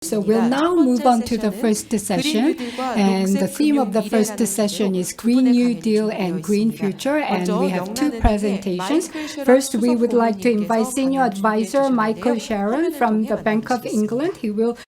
So we'll now move on to the first session, and the theme of the first session is Green New Deal and Green Future, and we have two presentations. First, we would like to invite Senior Advisor Michael Sheren from the Bank of England. He will.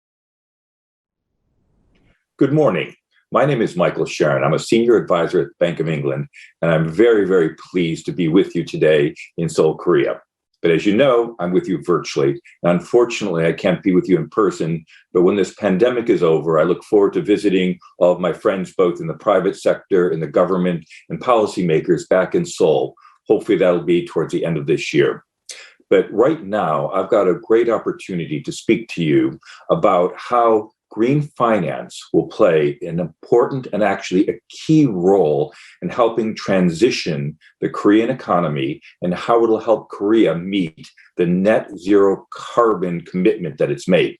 Good morning. My name is Michael Sheren. I'm a Senior Advisor at the Bank of England, and I'm very, very pleased to be with you today in Seoul, Korea. But as you know, I'm with you virtually. And unfortunately, I can't be with you in person. But when this pandemic is over, I look forward to visiting all of my friends, both in the private sector, in the government, and policymakers back in Seoul. Hopefully, that'll be towards the end of this year. But right now, I've got a great opportunity to speak to you about how green finance will play an important and actually a key role in helping transition the Korean economy and how it'll help Korea meet the net zero carbon commitment that it's made.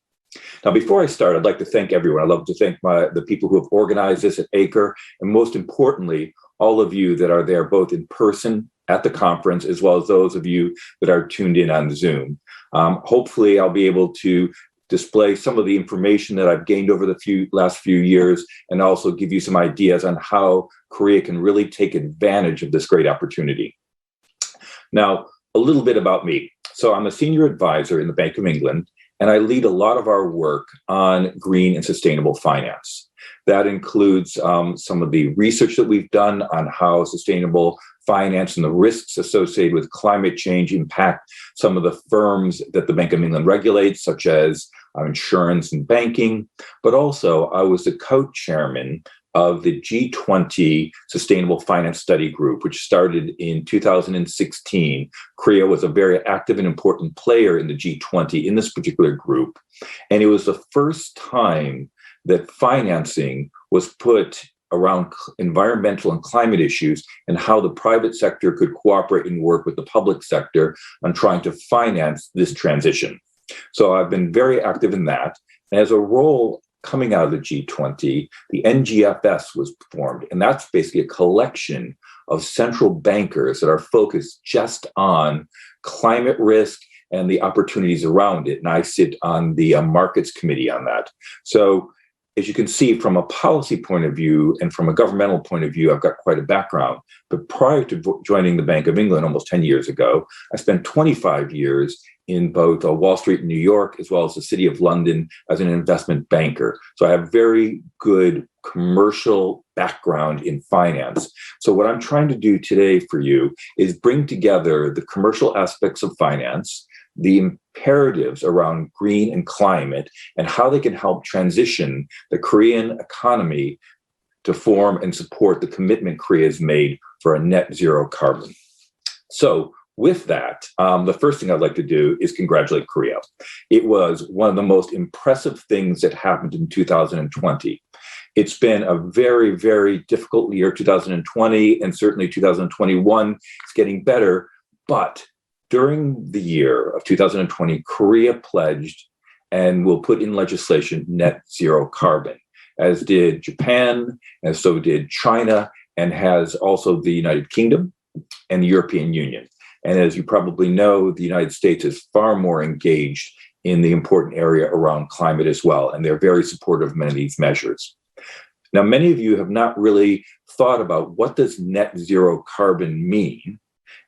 Now, before I start, I'd like to thank everyone. I'd love to thank the people who have organized this at ACRE, and most importantly, all of you that are there both in person at the conference, as well as those of you that are tuned in on Zoom. Hopefully, I'll be able to display some of the information that I've gained over the last few years, and also give you some ideas on how Korea can really take advantage of this great opportunity. Now, a little bit about me. So I'm a senior advisor in the Bank of England, and I lead a lot of our work on green and sustainable finance. That includes some of the research that we've done on how sustainable finance and the risks associated with climate change impact some of the firms that the Bank of England regulates, such as insurance and banking. But also, I was the co-chairman of the G20 Sustainable Finance Study Group, which started in 2016. Korea was a very active and important player in the G20 in this particular group. And it was the first time that financing was put around environmental and climate issues and how the private sector could cooperate and work with the public sector on trying to finance this transition. So I've been very active in that. And as a role coming out of the G20, the NGFS was formed. And that's basically a collection of central bankers that are focused just on climate risk and the opportunities around it. And I sit on the markets committee on that. So as you can see, from a policy point of view and from a governmental point of view, I've got quite a background. But prior to joining the Bank of England almost 10 years ago, I spent 25 years in both Wall Street in New York, as well as the City of London as an investment banker. So I have very good commercial background in finance. So what I'm trying to do today for you is bring together the commercial aspects of finance, the imperatives around green and climate, and how they can help transition the Korean economy to form and support the commitment Korea has made for a net zero carbon. So with that, the first thing I'd like to do is congratulate Korea. It was one of the most impressive things that happened in 2020. It's been a very, very difficult year, 2020, and certainly 2021. It's getting better, but during the year of 2020, Korea pledged and will put in legislation net zero carbon, as did Japan, and so did China, and has also the United Kingdom and the European Union. And as you probably know, the United States is far more engaged in the important area around climate as well, and they're very supportive of many of these measures. Now, many of you have not really thought about what does net zero carbon mean,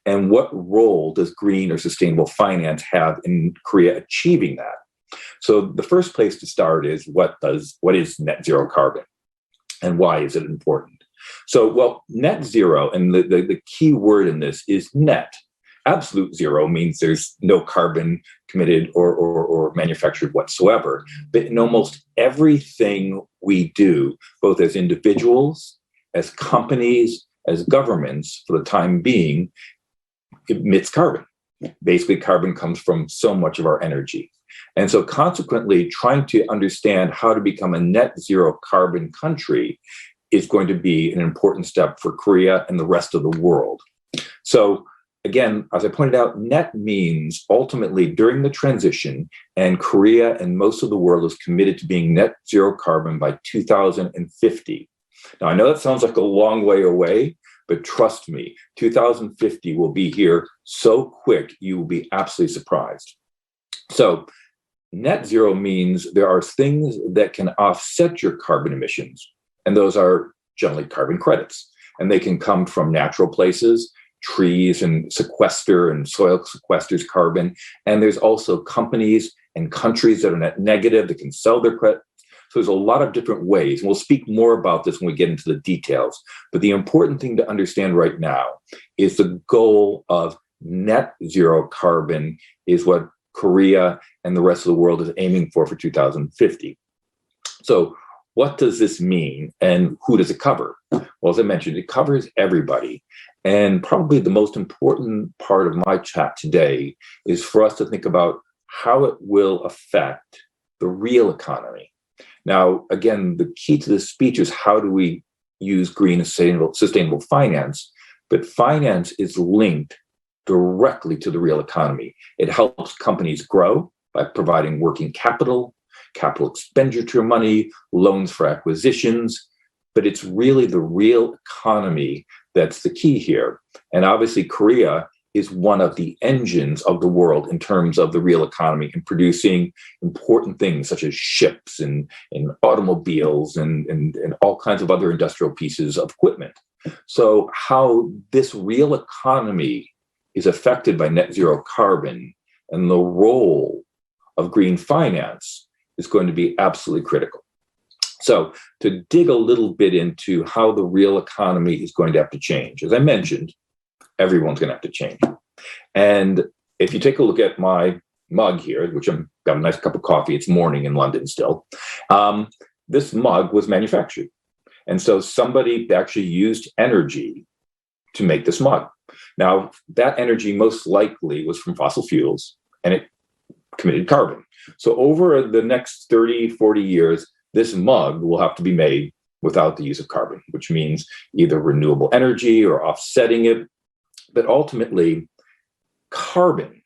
and what role does green or sustainable finance have in Korea achieving that? So the first place to start is what is net zero carbon, and why is it important? So, well, net zero, and the key word in this is net. Absolute zero means there's no carbon committed or manufactured whatsoever. But in almost everything we do, both as individuals, as companies, as governments, for the time being, emits carbon. Basically, carbon comes from so much of our energy. And so consequently, trying to understand how to become a net zero carbon country is going to be an important step for Korea and the rest of the world. So again, as I pointed out, net means ultimately during the transition, and Korea and most of the world is committed to being net zero carbon by 2050. Now, I know that sounds like a long way away, but trust me, 2050 will be here so quick, you will be absolutely surprised. So net zero means there are things that can offset your carbon emissions, and those are generally carbon credits. And they can come from natural places. Trees and sequester and soil sequesters carbon. And there's also companies and countries that are net negative that can sell their credits. So there's a lot of different ways. And we'll speak more about this when we get into the details. But the important thing to understand right now is the goal of net zero carbon is what Korea and the rest of the world is aiming for 2050. So what does this mean and who does it cover? Well, as I mentioned, it covers everybody. And probably the most important part of my chat today is for us to think about how it will affect the real economy. Now, again, the key to this speech is how do we use green and sustainable finance? But finance is linked directly to the real economy. It helps companies grow by providing working capital, capital expenditure money, loans for acquisitions, but it's really the real economy that's the key here. And obviously, Korea is one of the engines of the world in terms of the real economy and producing important things such as ships and automobiles and all kinds of other industrial pieces of equipment. So how this real economy is affected by net zero carbon and the role of green finance is going to be absolutely critical. So to dig a little bit into how the real economy is going to have to change, as I mentioned, everyone's going to have to change. And if you take a look at my mug here, which I've got a nice cup of coffee, it's morning in London still, this mug was manufactured. And so somebody actually used energy to make this mug. Now, that energy most likely was from fossil fuels, and it committed carbon. So over the next 30, 40 years, this mug will have to be made without the use of carbon, which means either renewable energy or offsetting it. But ultimately, carbon,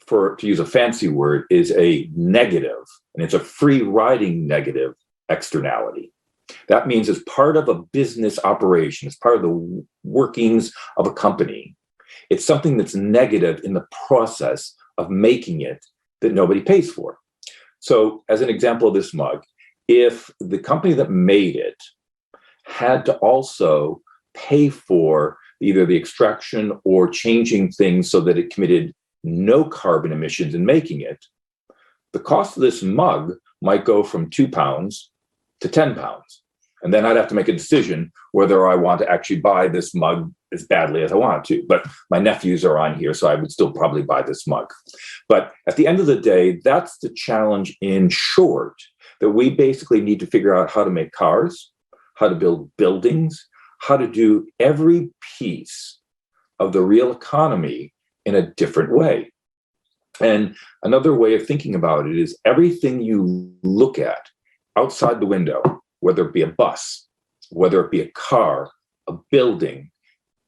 to use a fancy word, is a negative, and it's a free riding negative externality. That means as part of a business operation, as part of the workings of a company, it's something that's negative in the process of making it that nobody pays for. So as an example of this mug, if the company that made it had to also pay for either the extraction or changing things so that it committed no carbon emissions in making it, the cost of this mug might go from £2 to £10. And then I'd have to make a decision whether I want to actually buy this mug as badly as I want to. But my nephews are on here, so I would still probably buy this mug. But at the end of the day, that's the challenge in short, that we basically need to figure out how to make cars, how to build buildings, how to do every piece of the real economy in a different way. And another way of thinking about it is everything you look at outside the window, whether it be a bus, whether it be a car, a building,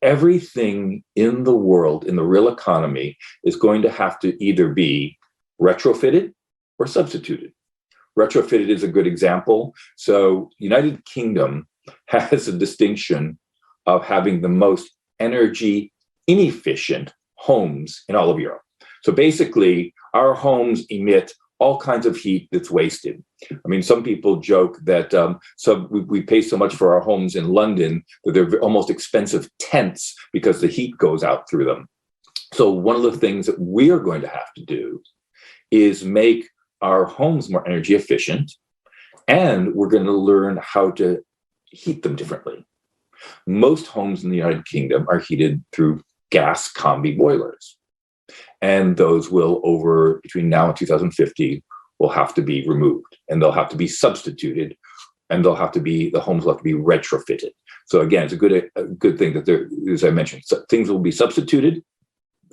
everything in the world, in the real economy, is going to have to either be retrofitted or substituted. Retrofitted is a good example. So United Kingdom has a distinction of having the most energy inefficient homes in all of Europe. So basically, our homes emit all kinds of heat that's wasted. I mean, some people joke that we pay so much for our homes in London that they're almost expensive tents because the heat goes out through them. So one of the things that we are going to have to do is make our homes more energy efficient, and we're going to learn how to heat them differently. Most homes in the United Kingdom are heated through gas combi boilers. And those will, over between now and 2050, will have to be removed, and they'll have to be substituted, and the homes will have to be retrofitted. So again, it's a good thing that there, as I mentioned, things will be substituted,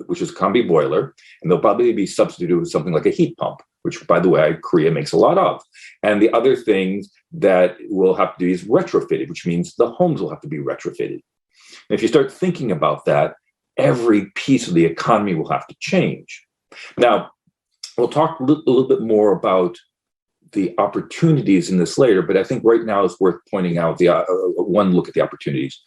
which is combi boiler, and they'll probably be substituted with something like a heat pump, which, by the way, Korea makes a lot of. And the other things that will have to do is retrofitted, which means the homes will have to be retrofitted. And if you start thinking about that, every piece of the economy will have to change. Now, we'll talk a little bit more about the opportunities in this later, but I think right now it's worth pointing out one look at the opportunities.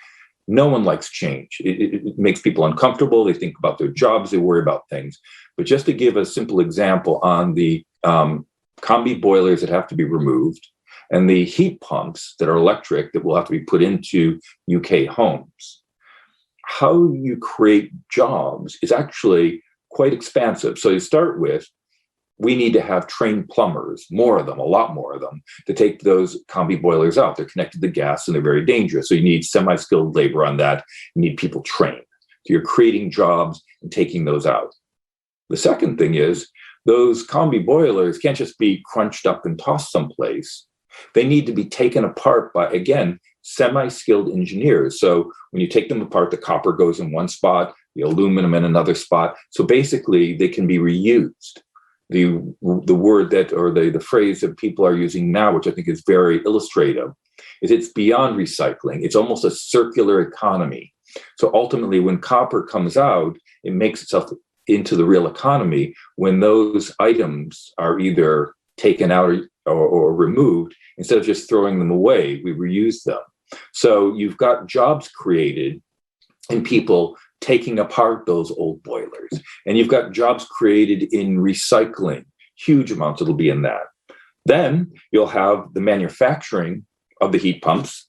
No one likes change. It makes people uncomfortable. They think about their jobs. They worry about things. But just to give a simple example on the combi boilers that have to be removed, and the heat pumps that are electric that will have to be put into UK homes. How you create jobs is actually quite expansive. So you start with, we need to have trained plumbers, more of them, a lot more of them, to take those combi boilers out. They're connected to gas and they're very dangerous. So you need semi-skilled labor on that. You need people trained. So you're creating jobs and taking those out. The second thing is those combi boilers can't just be crunched up and tossed someplace. They need to be taken apart by, again, semi-skilled engineers. So when you take them apart, the copper goes in one spot, the aluminum in another spot. So basically they can be reused. The word that, or the phrase that people are using now, which I think is very illustrative, is it's beyond recycling. It's almost a circular economy. So ultimately, when copper comes out, it makes itself into the real economy when those items are either taken out or removed. Instead of just throwing them away, we reuse them. So you've got jobs created in people taking apart those old boilers. And you've got jobs created in recycling, huge amounts that'll be in that. Then you'll have the manufacturing of the heat pumps,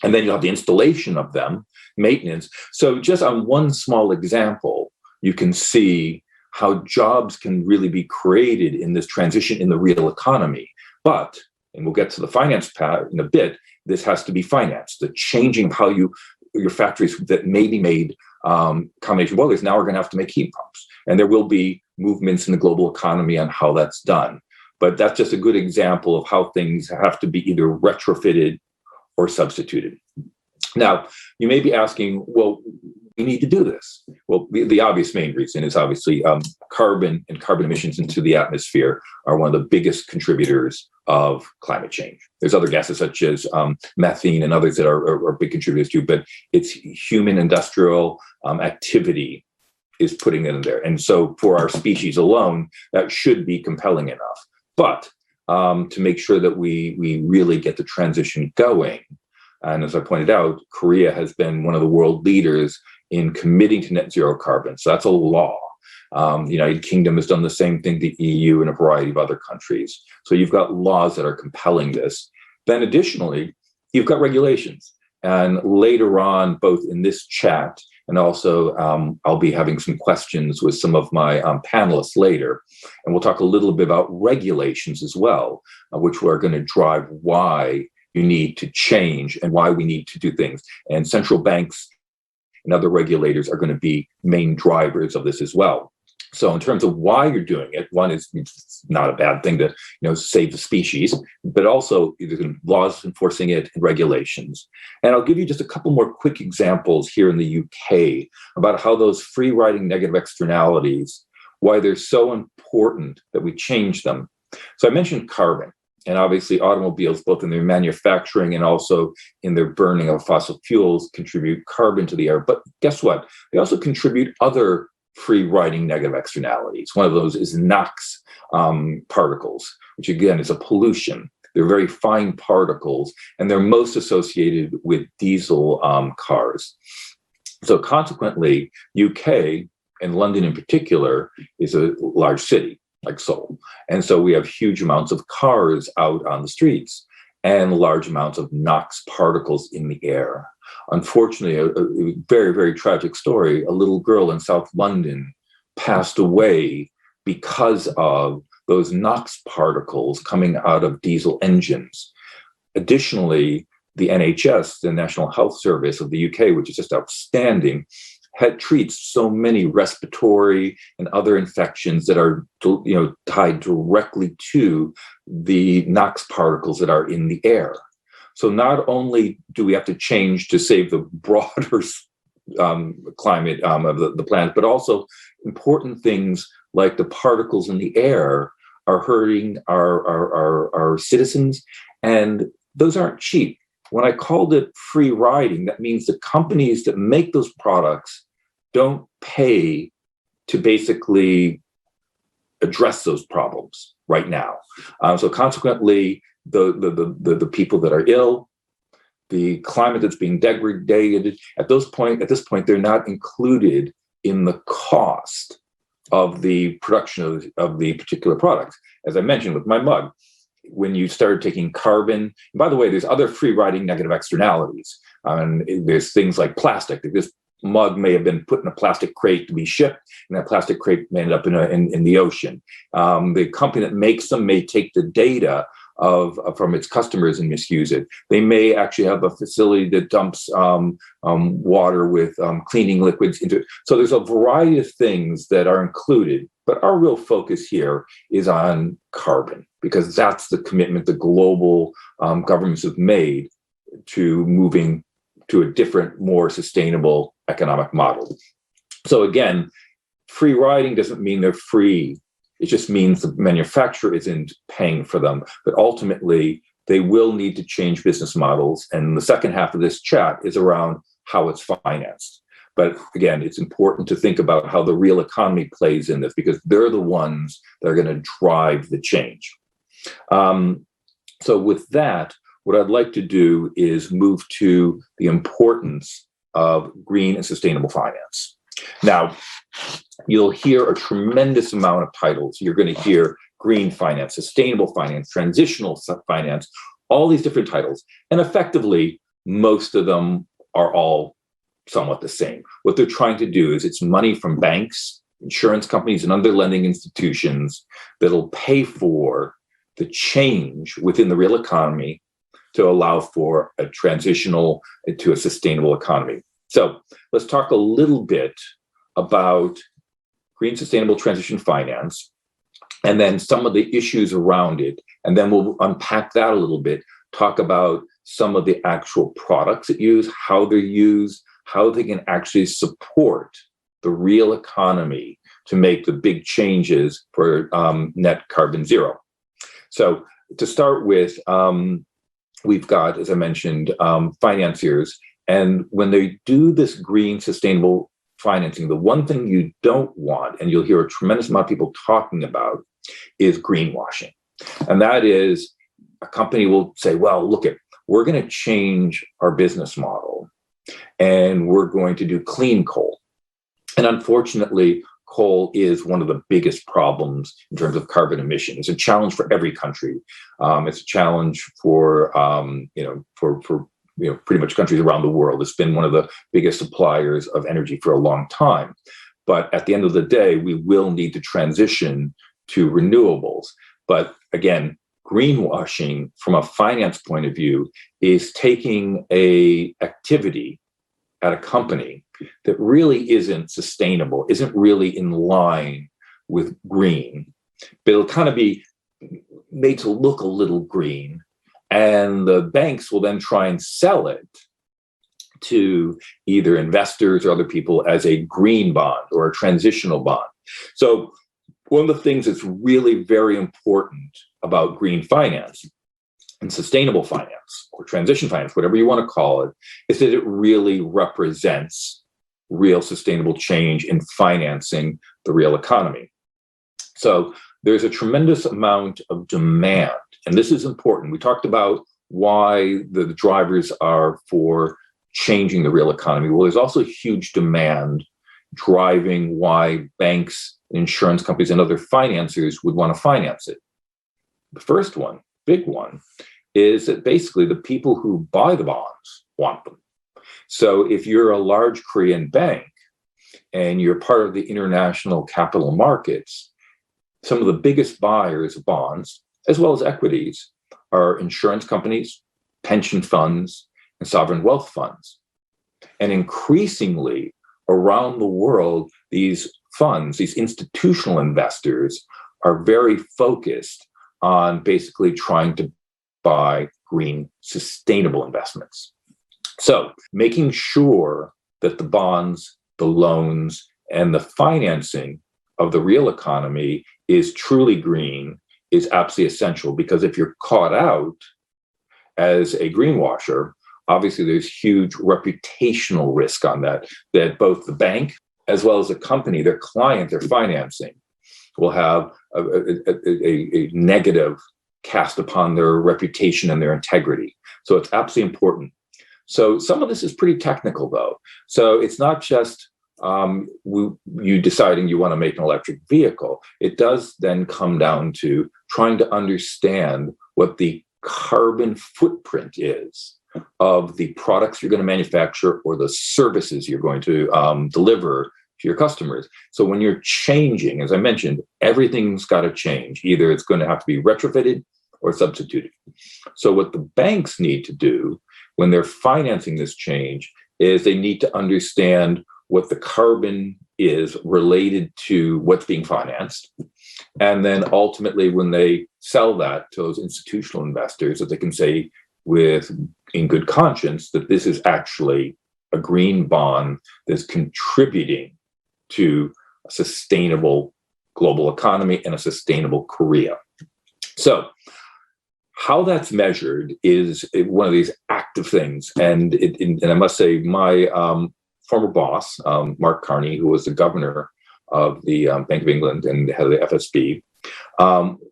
and then you'll have the installation of them, maintenance. So just on one small example, you can see how jobs can really be created in this transition in the real economy. But, and we'll get to the finance part in a bit, this has to be financed. The changing of how your factories that maybe made combination boilers now are going to have to make heat pumps. And there will be movements in the global economy on how that's done. But that's just a good example of how things have to be either retrofitted or substituted. Now, you may be asking, well, we need to do this. Well, the obvious main reason is obviously carbon and carbon emissions into the atmosphere are one of the biggest contributors of climate change. There's other gases such as methane and others that are big contributors too, but it's human industrial activity is putting it in there. And so for our species alone, that should be compelling enough. But to make sure that we really get the transition going, and as I pointed out, Korea has been one of the world leaders in committing to net zero carbon. So that's a law. The United Kingdom has done the same thing, the EU and a variety of other countries. So you've got laws that are compelling this. Then additionally, you've got regulations. And later on, both in this chat and also I'll be having some questions with some of my panelists later. And we'll talk a little bit about regulations as well, which are going to drive why you need to change and why we need to do things. And central banks and other regulators are going to be main drivers of this as well. So in terms of why you're doing it, one is it's not a bad thing to save the species, but also there's laws enforcing it and regulations. And I'll give you just a couple more quick examples here in the UK about how those free riding negative externalities, why they're so important that we change them. So I mentioned carbon. And obviously automobiles, both in their manufacturing and also in their burning of fossil fuels, contribute carbon to the air. But guess what? They also contribute other free riding negative externalities. One of those is NOx particles, which again is a pollution. They're very fine particles, and they're most associated with diesel cars. So consequently, UK, and London in particular, is a large city like Seoul. And so we have huge amounts of cars out on the streets and large amounts of NOx particles in the air. Unfortunately, a very, very tragic story. A little girl in South London passed away because of those NOx particles coming out of diesel engines. Additionally, the NHS, the National Health Service of the UK, which is just outstanding, treats so many respiratory and other infections that are tied directly to the NOx particles that are in the air. So not only do we have to change to save the broader climate of the planet, but also important things like the particles in the air are hurting our citizens, and those aren't cheap. When I called it free riding, that means the companies that make those products don't pay to basically address those problems right now. So consequently, the people that are ill, the climate that's being degraded, at this point, they're not included in the cost of the production of the particular product. As I mentioned with my mug, when you started taking carbon, and by the way, there's other free riding negative externalities. And there's things like plastic. This mug may have been put in a plastic crate to be shipped, and that plastic crate may end up in the ocean. The company that makes them may take the data from its customers and misuse it. They may actually have a facility that dumps water with cleaning liquids into it. So there's a variety of things that are included, but our real focus here is on carbon, because that's the commitment the global governments have made to moving to a different, more sustainable economic model. So again, free riding doesn't mean they're free. It just means the manufacturer isn't paying for them, but ultimately they will need to change business models. And the second half of this chat is around how it's financed. But again, it's important to think about how the real economy plays in this, because they're the ones that are going to drive the change. So with that, what I'd like to do is move to the importance of green and sustainable finance. Now, you'll hear a tremendous amount of titles. You're going to hear green finance, sustainable finance, transitional finance, all these different titles. And effectively, most of them are all somewhat the same. What they're trying to do is it's money from banks, insurance companies, and other lending institutions that'll pay for the change within the real economy to allow for a transitional to a sustainable economy. So let's talk a little bit about green sustainable transition finance, and then some of the issues around it. And then we'll unpack that a little bit, talk about some of the actual products it use, how they're used, how they can actually support the real economy to make the big changes for net carbon zero. So to start with, we've got, as I mentioned, financiers. And when they do this green sustainable financing, the one thing you don't want, and you'll hear a tremendous amount of people talking about, is greenwashing. And that is, a company will say, well, look, we're going to change our business model and we're going to do clean coal. And unfortunately, coal is one of the biggest problems in terms of carbon emission. It's a challenge for every country. It's a challenge for pretty much countries around the world. It's been one of the biggest suppliers of energy for a long time. But at the end of the day, we will need to transition to renewables. But again, greenwashing from a finance point of view is taking an activity at a company that really isn't sustainable, isn't really in line with green, but it'll kind of be made to look a little green. And the banks will then try and sell it to either investors or other people as a green bond or a transitional bond. So one of the things that's really very important about green finance and sustainable finance or transition finance, whatever you want to call it, is that it really represents real sustainable change in financing the real economy. So there's a tremendous amount of demand, and this is important. We talked about why the drivers are for changing the real economy. Well, there's also huge demand driving why banks, insurance companies, and other financiers would want to finance it. The first one, big one, is that basically the people who buy the bonds want them. So if you're a large Korean bank and you're part of the international capital markets, some of the biggest buyers of bonds, as well as equities, are insurance companies, pension funds, and sovereign wealth funds. And increasingly around the world, these funds, these institutional investors, are very focused on basically trying to buy green, sustainable investments. So making sure that the bonds, the loans, and the financing of the real economy is truly green is absolutely essential, because if you're caught out as a greenwasher, obviously there's huge reputational risk on that both the bank as well as the company, their client, their financing, will have a negative cast upon their reputation and their integrity. So it's absolutely important. So some of this is pretty technical, though. So it's not just you deciding you want to make an electric vehicle, it does then come down to trying to understand what the carbon footprint is of the products you're going to manufacture or the services you're going to deliver to your customers. So when you're changing, as I mentioned, everything's got to change. Either it's going to have to be retrofitted or substituted. So what the banks need to do when they're financing this change is they need to understand what the carbon is related to what's being financed. And then ultimately, when they sell that to those institutional investors, that they can say in good conscience that this is actually a green bond that's contributing to a sustainable global economy and a sustainable Korea. So how that's measured is one of these active things. And I must say, my former boss, Mark Carney, who was the governor of the Bank of England and the head of the FSB,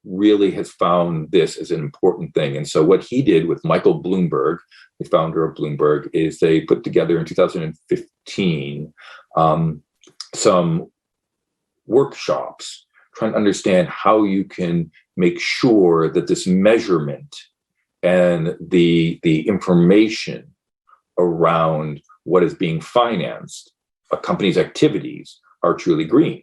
really has found this as an important thing. And so what he did with Michael Bloomberg, the founder of Bloomberg, is they put together in 2015 some workshops trying to understand how you can make sure that this measurement and the information around what is being financed, a company's activities, are truly green.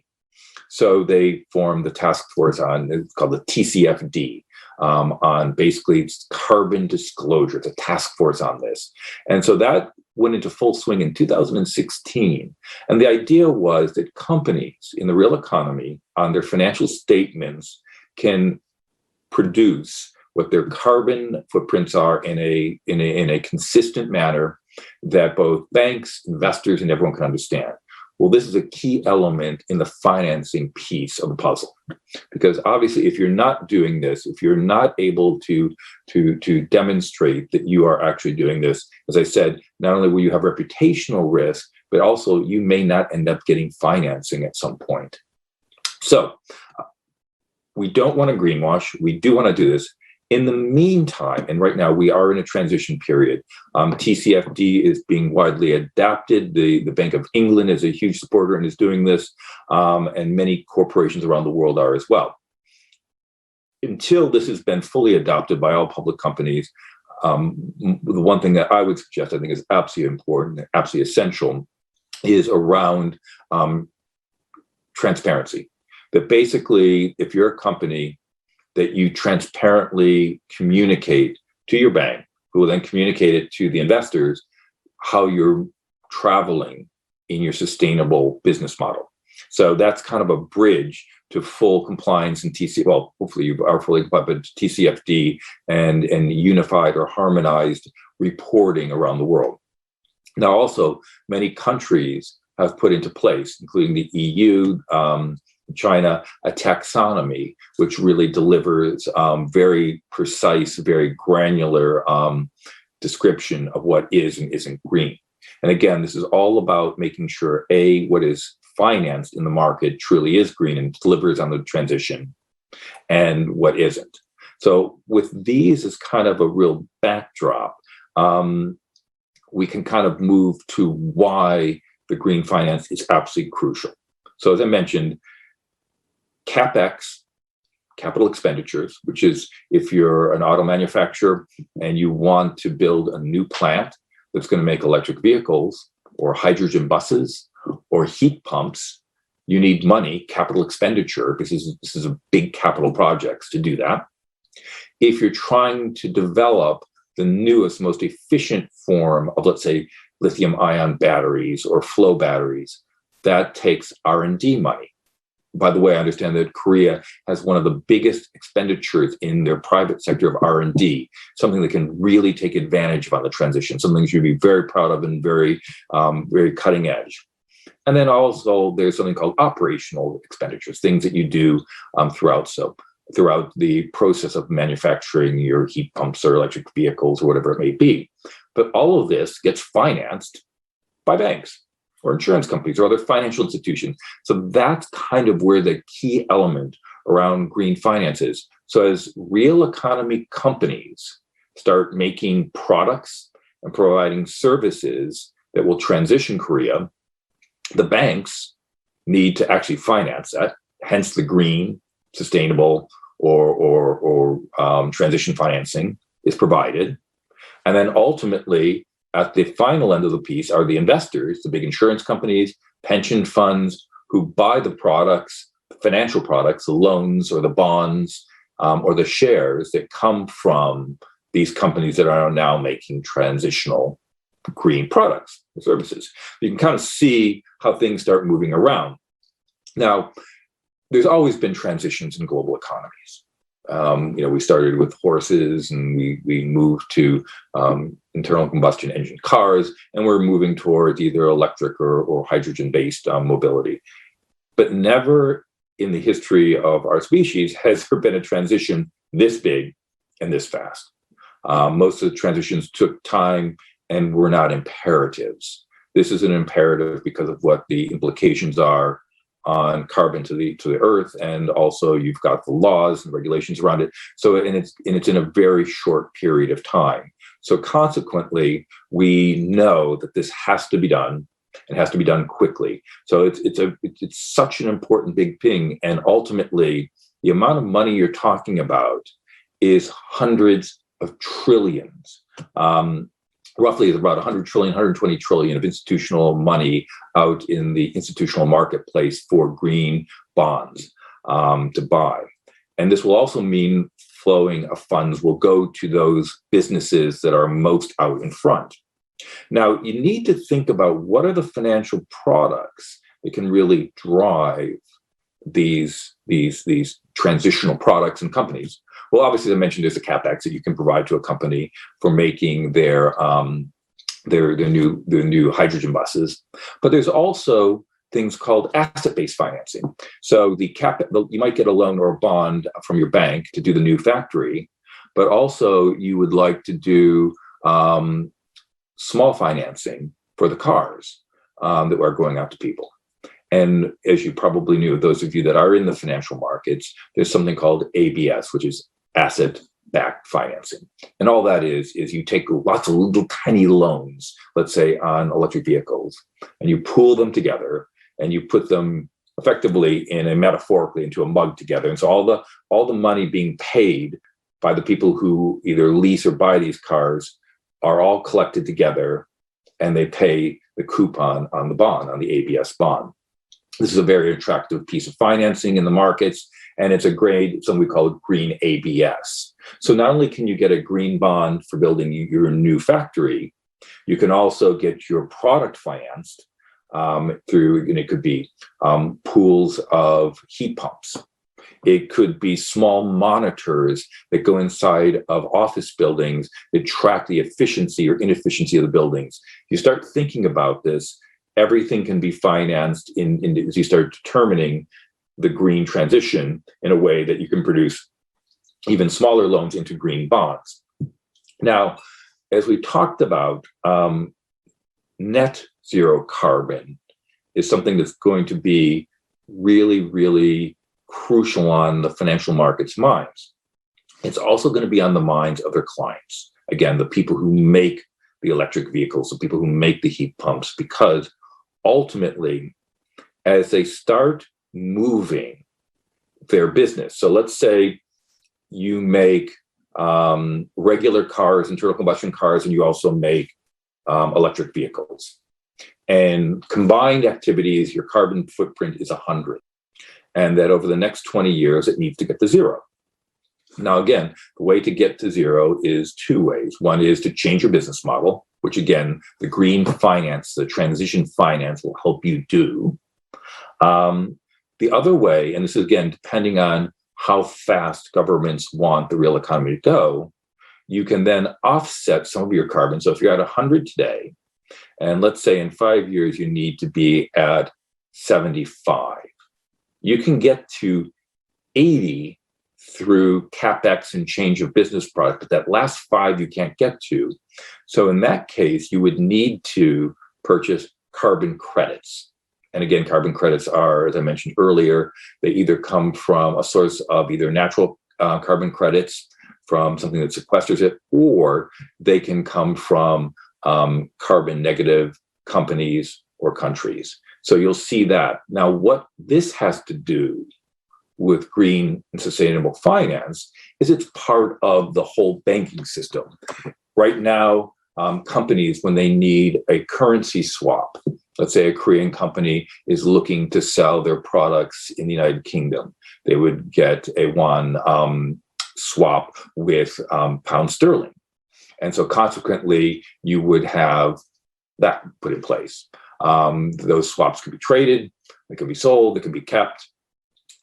So they formed the task force it's called the TCFD, on basically carbon disclosure. It's a task force on this. And so that went into full swing in 2016. And the idea was that companies in the real economy on their financial statements can produce what their carbon footprints are in a consistent manner that both banks, investors, and everyone can understand. Well, this is a key element in the financing piece of the puzzle, because obviously, if you're not doing this, if you're not able to demonstrate that you are actually doing this, as I said, not only will you have reputational risk, but also you may not end up getting financing at some point. So we don't want to greenwash. We do want to do this. In the meantime, and right now we are in a transition period, TCFD is being widely adapted. The Bank of England is a huge supporter and is doing this, and many corporations around the world are as well. Until this has been fully adopted by all public companies, the one thing that I would suggest, I think is absolutely important, absolutely essential, is around transparency. That basically, if you're a company, that you transparently communicate to your bank, who will then communicate it to the investors, how you're traveling in your sustainable business model. So that's kind of a bridge to full compliance in well, hopefully you are fully compliant, but TCFD and unified or harmonized reporting around the world. Now, also, many countries have put into place, including the EU, China, a taxonomy, which really delivers very precise, very granular description of what is and isn't green. And again, this is all about making sure, A, what is financed in the market truly is green and delivers on the transition, and what isn't. So with these as kind of a real backdrop, we can kind of move to why the green finance is absolutely crucial. So as I mentioned, CapEx, capital expenditures, which is if you're an auto manufacturer and you want to build a new plant that's going to make electric vehicles or hydrogen buses or heat pumps, you need money, capital expenditure, because this is a big capital projects to do that. If you're trying to develop the newest, most efficient form of, let's say, lithium-ion batteries or flow batteries, that takes R&D money. By the way, I understand that Korea has one of the biggest expenditures in their private sector of R&D, something that can really take advantage of on the transition, something you should be very proud of and very, very cutting edge. And then also there's something called operational expenditures, things that you do throughout the process of manufacturing your heat pumps or electric vehicles or whatever it may be. But all of this gets financed by banks or insurance companies or other financial institutions. So that's kind of where the key element around green finance is. So as real economy companies start making products and providing services that will transition Korea, the banks need to actually finance that, hence the green, sustainable, or transition financing is provided. And then ultimately, at the final end of the piece are the investors, the big insurance companies, pension funds, who buy the products, the financial products, the loans or the bonds, or the shares that come from these companies that are now making transitional green products and services. You can kind of see how things start moving around. Now, there's always been transitions in global economies. We started with horses, and we moved to internal combustion engine cars, and we're moving towards either electric or hydrogen-based mobility. But never in the history of our species has there been a transition this big and this fast. Most of the transitions took time and were not imperatives. This is an imperative because of what the implications are on carbon to the earth, and also you've got the laws and regulations around it. So, and it's in a very short period of time. So consequently, we know that this has to be done, and has to be done quickly. So it's such an important big thing, and ultimately, the amount of money you're talking about is hundreds of trillions. Roughly about 100 trillion, 120 trillion of institutional money out in the institutional marketplace for green bonds to buy. And this will also mean flowing of funds will go to those businesses that are most out in front. Now, you need to think about what are the financial products that can really drive these transitional products and companies. Well, obviously, as I mentioned, there's a capex that you can provide to a company for making their new hydrogen buses. But there's also things called asset-based financing. So you might get a loan or a bond from your bank to do the new factory, but also you would like to do small financing for the cars that are going out to people. And as you probably knew, those of you that are in the financial markets, there's something called ABS, which is asset-backed financing. And all that is you take lots of little tiny loans, let's say on electric vehicles, and you pool them together and you put them effectively metaphorically into a mug together. And so all the money being paid by the people who either lease or buy these cars are all collected together, and they pay the coupon on the bond, on the ABS bond. This is a very attractive piece of financing in the markets, and it's a grade, something we call green ABS. So not only can you get a green bond for building your new factory, you can also get your product financed through, it could be pools of heat pumps. It could be small monitors that go inside of office buildings that track the efficiency or inefficiency of the buildings. You start thinking about this, everything can be financed as you start determining the green transition in a way that you can produce even smaller loans into green bonds. Now, as we talked about, net zero carbon is something that's going to be really, really crucial on the financial markets' minds. It's also going to be on the minds of their clients. Again, the people who make the electric vehicles, the people who make the heat pumps, because ultimately, as they start moving their business, so let's say you make regular cars, internal combustion cars, and you also make electric vehicles. And combined activities, your carbon footprint is 100. And that over the next 20 years, it needs to get to zero. Now, again, the way to get to zero is two ways. One is to change your business model, which again, the green finance, the transition finance will help you do. The other way, and this is again, depending on how fast governments want the real economy to go, you can then offset some of your carbon. So if you're at 100 today, and let's say in 5 years, you need to be at 75, you can get to 80 through CapEx and change of business product, but that last 5 you can't get to. So in that case, you would need to purchase carbon credits. And again, carbon credits are, as I mentioned earlier, they either come from a source of either natural carbon credits from something that sequesters it, or they can come from carbon negative companies or countries. So you'll see that. Now, what this has to do with green and sustainable finance is it's part of the whole banking system. Right now, companies, when they need a currency swap, let's say a Korean company is looking to sell their products in the United Kingdom, they would get a won swap with pound sterling. And so consequently, you would have that put in place. Those swaps could be traded, they could be sold, they could be kept.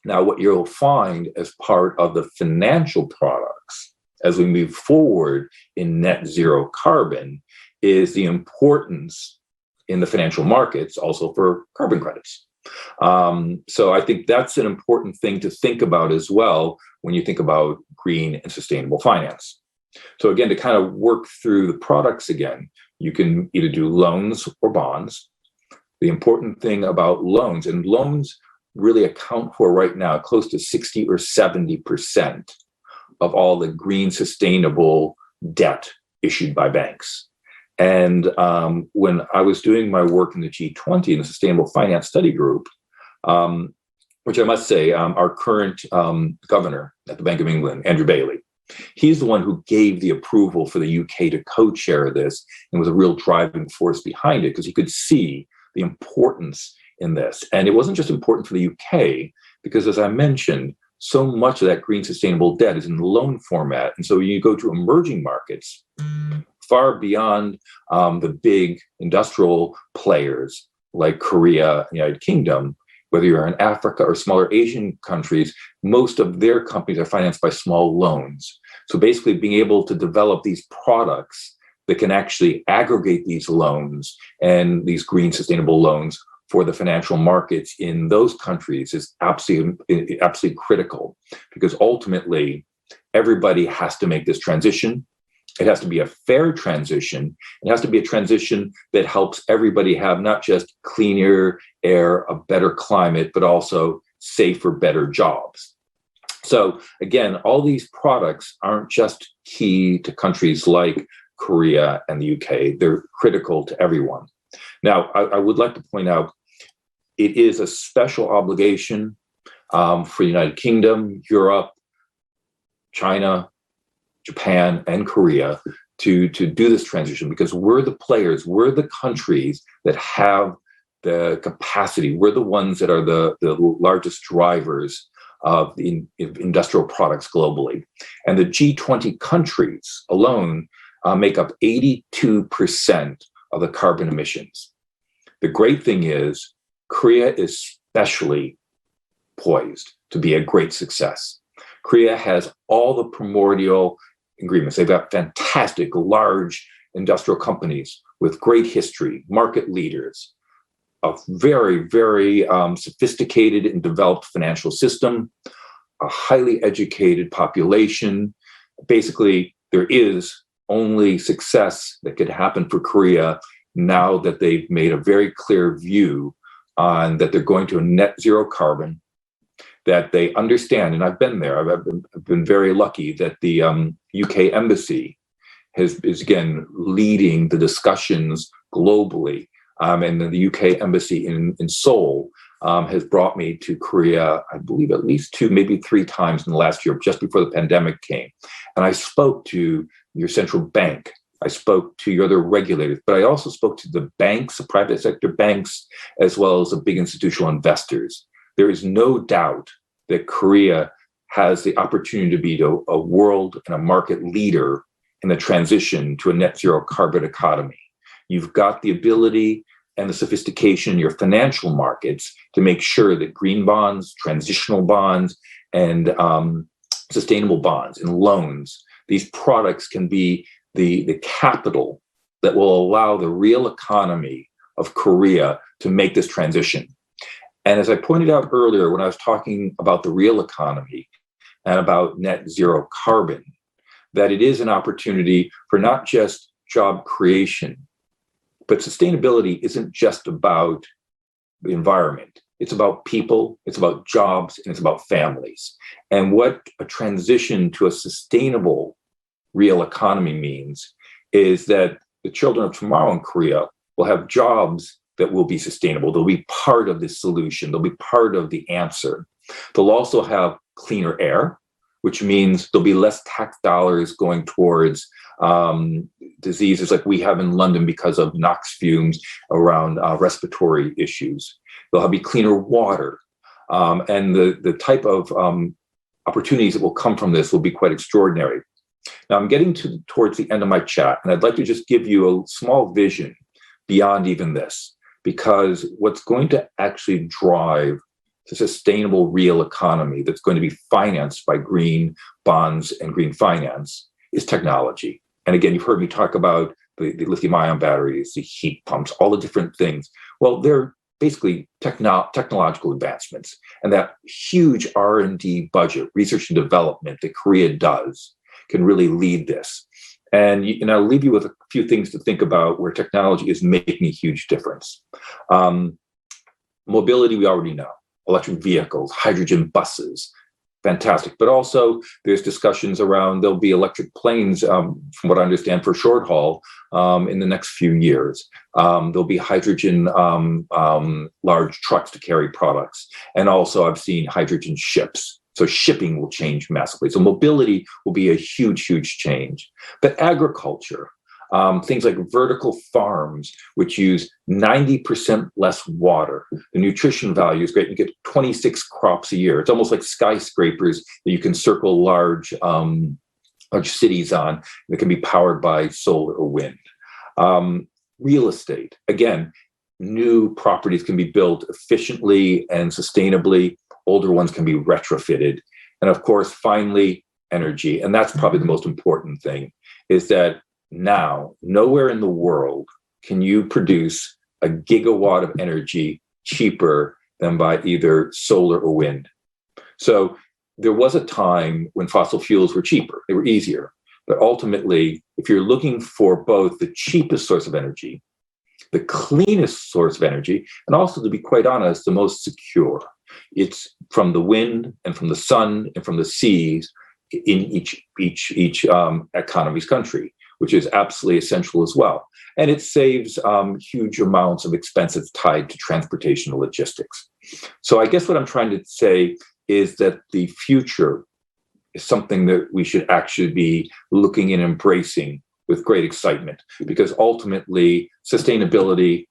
Now, what you'll find as part of the financial products as we move forward in net zero carbon is the importance in the financial markets also for carbon credits. So I think that's an important thing to think about as well when you think about green and sustainable finance. So again, to kind of work through the products again, you can either do loans or bonds. The important thing about loans, and loans really account for right now close to 60 or 70% of all the green sustainable debt issued by banks. And when I was doing my work in the G20 in the Sustainable Finance Study Group, which I must say, our current governor at the Bank of England, Andrew Bailey, he's the one who gave the approval for the UK to co-chair this and was a real driving force behind it because he could see the importance in this. And it wasn't just important for the UK, because as I mentioned, so much of that green sustainable debt is in the loan format. And so you go to emerging markets, far beyond the big industrial players like Korea and the United Kingdom, whether you're in Africa or smaller Asian countries, most of their companies are financed by small loans. So basically being able to develop these products that can actually aggregate these loans and these green sustainable loans for the financial markets in those countries is absolutely critical, because ultimately everybody has to make this transition. It has to be a fair transition. It has to be a transition that helps everybody have not just cleaner air, a better climate, but also safer, better jobs. So again, all these products aren't just key to countries like Korea and the UK. They're critical to everyone. Now, I would like to point out, it is a special obligation for the United Kingdom, Europe, China, Japan, and Korea to do this transition, because we're the players, we're the countries that have the capacity, we're the ones that are the largest drivers of the industrial products globally. And the G20 countries alone make up 82% of the carbon emissions. The great thing is, Korea is especially poised to be a great success. Korea has all the primordial agreements. They've got fantastic, large industrial companies with great history, market leaders, a very, very sophisticated and developed financial system, a highly educated population. Basically, there is only success that could happen for Korea now that they've made a very clear view on that they're going to a net zero carbon, that they understand, and I've been there, I've been very lucky that the UK embassy is again leading the discussions globally. And the UK embassy in Seoul has brought me to Korea, I believe at least 2, maybe 3 times in the last year, just before the pandemic came. And I spoke to your central bank, I spoke to your other regulators, but I also spoke to the banks, the private sector banks, as well as the big institutional investors. There is no doubt that Korea has the opportunity to be a world and a market leader in the transition to a net zero carbon economy. You've got the ability and the sophistication in your financial markets to make sure that green bonds, transitional bonds, and sustainable bonds and loans, these products can be the capital that will allow the real economy of Korea to make this transition. And as I pointed out earlier, when I was talking about the real economy and about net zero carbon, that it is an opportunity for not just job creation, but sustainability isn't just about the environment. It's about people, it's about jobs, and it's about families. And what a transition to a sustainable real economy means is that the children of tomorrow in Korea will have jobs that will be sustainable. They'll be part of the solution. They'll be part of the answer. They'll also have cleaner air, which means there'll be less tax dollars going towards diseases like we have in London because of NOx fumes around respiratory issues. There'll be cleaner water. And the type of opportunities that will come from this will be quite extraordinary. Now, I'm getting towards the end of my chat, and I'd like to just give you a small vision beyond even this, because what's going to actually drive the sustainable real economy that's going to be financed by green bonds and green finance is technology. And again, you've heard me talk about the lithium-ion batteries, the heat pumps, all the different things. Well, they're basically technological advancements. And that huge R&D budget, research and development that Korea does, can really lead this. And I'll leave you with a few things to think about where technology is making a huge difference. Mobility, we already know. Electric vehicles, hydrogen buses, fantastic. But also there's discussions around there'll be electric planes, from what I understand, for short haul in the next few years. There'll be hydrogen large trucks to carry products. And also I've seen hydrogen ships. So shipping will change massively. So mobility will be a huge, huge change. But agriculture, things like vertical farms, which use 90% less water. The nutrition value is great. You get 26 crops a year. It's almost like skyscrapers that you can circle large cities on that can be powered by solar or wind. Real estate, again, new properties can be built efficiently and sustainably. Older ones can be retrofitted. And of course, finally, energy. And that's probably the most important thing, is that now, nowhere in the world can you produce a gigawatt of energy cheaper than by either solar or wind. So there was a time when fossil fuels were cheaper, they were easier. But ultimately, if you're looking for both the cheapest source of energy, the cleanest source of energy, and also, to be quite honest, the most secure, it's from the wind and from the sun and from the seas in each economy's country, which is absolutely essential as well. And it saves huge amounts of expenses tied to transportation and logistics. So I guess what I'm trying to say is that the future is something that we should actually be looking and embracing with great excitement, because ultimately sustainability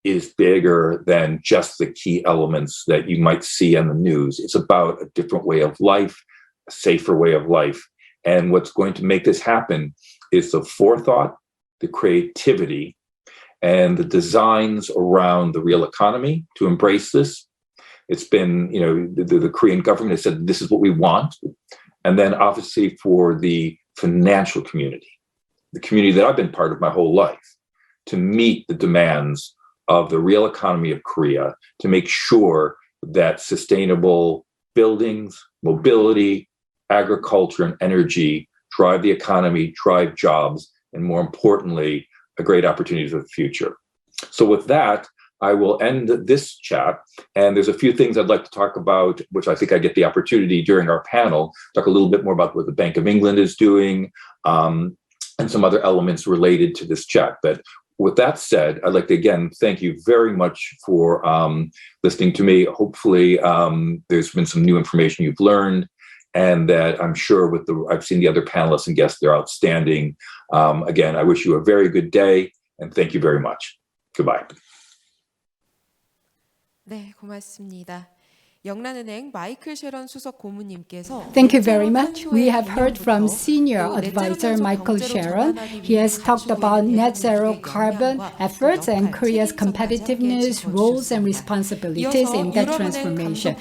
is bigger than just the key elements that you might see on the news. It's about a different way of life, a safer way of life. And what's going to make this happen is the forethought, the creativity, and the designs around the real economy to embrace this. It's been, the Korean government has said, this is what we want. And then obviously for the financial community, the community that I've been part of my whole life, to meet the demands of the real economy of Korea, to make sure that sustainable buildings, mobility, agriculture, and energy drive the economy, drive jobs, and more importantly, a great opportunity for the future. So with that, I will end this chat. And there's a few things I'd like to talk about, which I think I get the opportunity during our panel, talk a little bit more about what the Bank of England is doing, and some other elements related to this chat. But with that said, I'd like to again thank you very much for listening to me. Hopefully, there's been some new information you've learned, and that I'm sure I've seen the other panelists and guests, they're outstanding. Again, I wish you a very good day, and thank you very much. Goodbye. 네, 고맙습니다. 영란은행 마이클 셰런 수석 고문님께서 Thank you very much. We have heard from Senior Advisor Michael Sheren. He has talked about net zero carbon efforts and Korea's competitiveness, roles and responsibilities in that transformation.